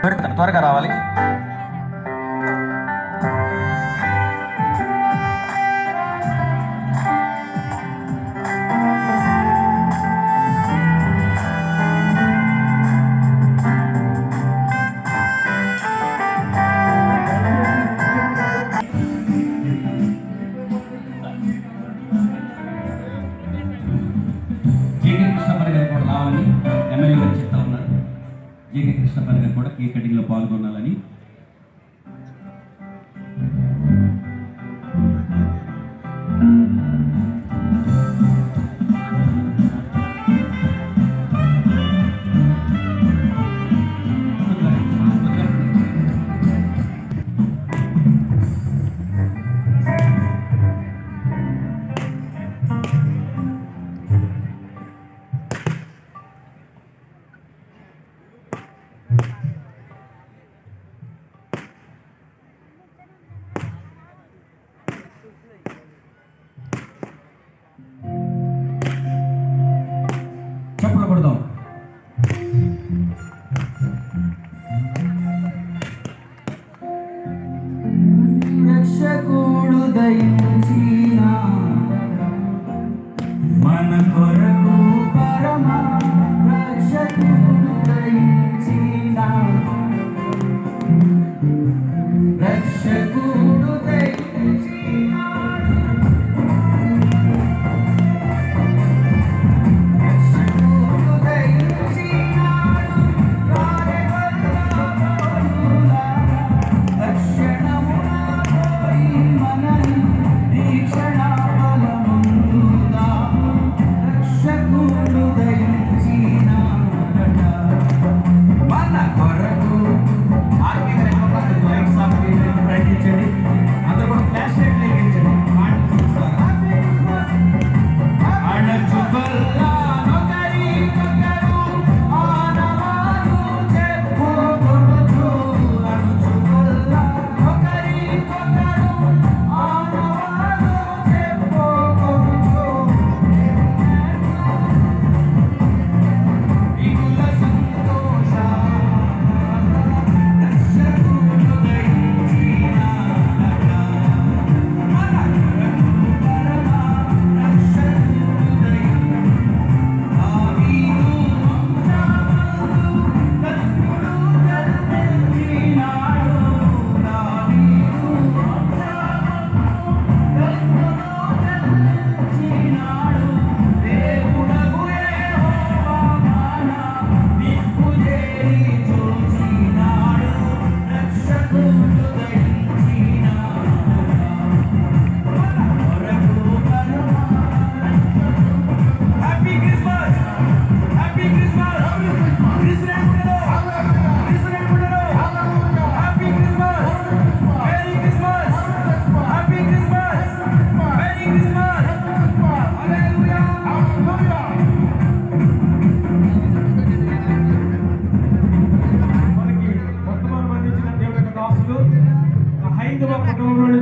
త్వరగా రావాలి. ఎమ్మెల్యే గారు చెప్తా ఉన్నారు. జేకే కృష్ణపల్లి గారు కూడా కేక్ కటింగ్ లో పాల్గొనాలని. చప్పట్లు కొడదాం. రక్షకుడు దయించిన మన కొరకు పరమ రక్షకుడు దయించిన రక్షకుడు దయించిన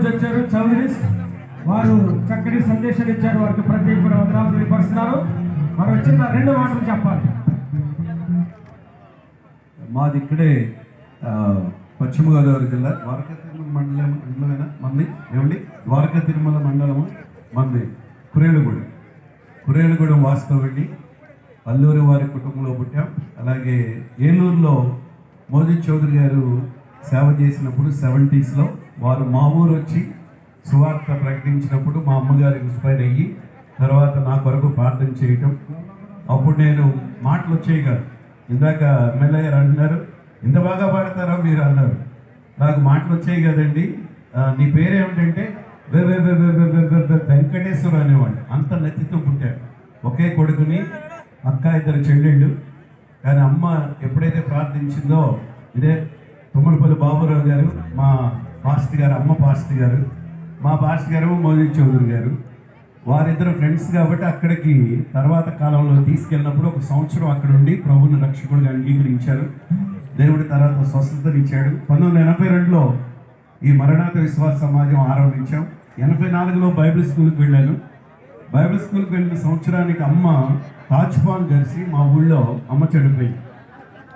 వచ్చారు చౌదరీస్ వారు చక్కటి సందేశాలు ఇచ్చారు. వారికి ప్రత్యేకమైన వందనాలు తెలియపరుస్తున్నారు. వారు వచ్చిన 2 మాటలు చెప్పాలి. మాది ఇక్కడే పశ్చిమ గోదావరి జిల్లా ద్వారకా తిరుమల మండలమేనా మంది ఏమండి ద్వారకా తిరుమల మండలము మంది కురేలుగూడెం వాస్తవండి. అల్లూరి వారి కుటుంబంలో పుట్టాం. అలాగే ఏలూరులో మోదీ చౌదరి గారు సేవ చేసినప్పుడు 70s వారు మా ఊరు వచ్చి సువార్త ప్రకటించినప్పుడు మా అమ్మగారు ఇన్స్పైర్ అయ్యి తర్వాత నా కొరకు ప్రార్థన చేయటం. అప్పుడు నేను మాటలు వచ్చేవి కాదు. ఇందాక ఎమ్మెల్యే గారు అంటున్నారు, ఇంత బాగా పాడతారా మీరు అన్నారు. నాకు మాటలు వచ్చాయి కదండి. నీ పేరేమిటంటే వెంకటేశ్వర అనేవాడు. అంత నెత్తితో పుట్టాడు. ఒకే కొడుకుని, అక్క 2 చెల్లెళ్ళు. కానీ అమ్మ ఎప్పుడైతే ప్రార్థించిందో, ఇదే తుమ్మలపల్లి బాబురావు గారు మా పాస్టర్ గారు, అమ్మ పాస్టర్ గారు, మా పాస్టర్ గారు మోదీ చౌదరి గారు, వారిద్దరు ఫ్రెండ్స్ కాబట్టి అక్కడికి తర్వాత కాలంలో తీసుకెళ్ళినప్పుడు 1 సంవత్సరం అక్కడ ఉండి ప్రభువుని రక్షకుడిగా అంగీకరించారు. దేవుడి తర్వాత స్వస్థతనిచ్చాడు. 1982లో ఈ మరణాత విశ్వాస సమాజం ఆరంభించాం. 84లో బైబిల్ స్కూల్కి వెళ్ళాను. బైబిల్ స్కూల్కి వెళ్ళిన సంవత్సరానికి అమ్మ తాజ్పాన్ కలిసి మా ఊళ్ళో అమ్మ చనిపోయింది.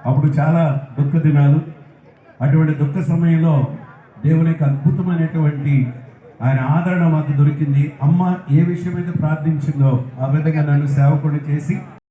అప్పుడు చాలా దుఃఖ దినాలు. అటువంటి దుఃఖ సమయంలో దేవుని యొక్క అద్భుతమైనటువంటి ఆయన ఆదరణ మాకు దొరికింది. అమ్మ ఏ విషయమైతే ప్రార్థించిందో ఆ విధంగా నన్ను సేవకుడు చేసి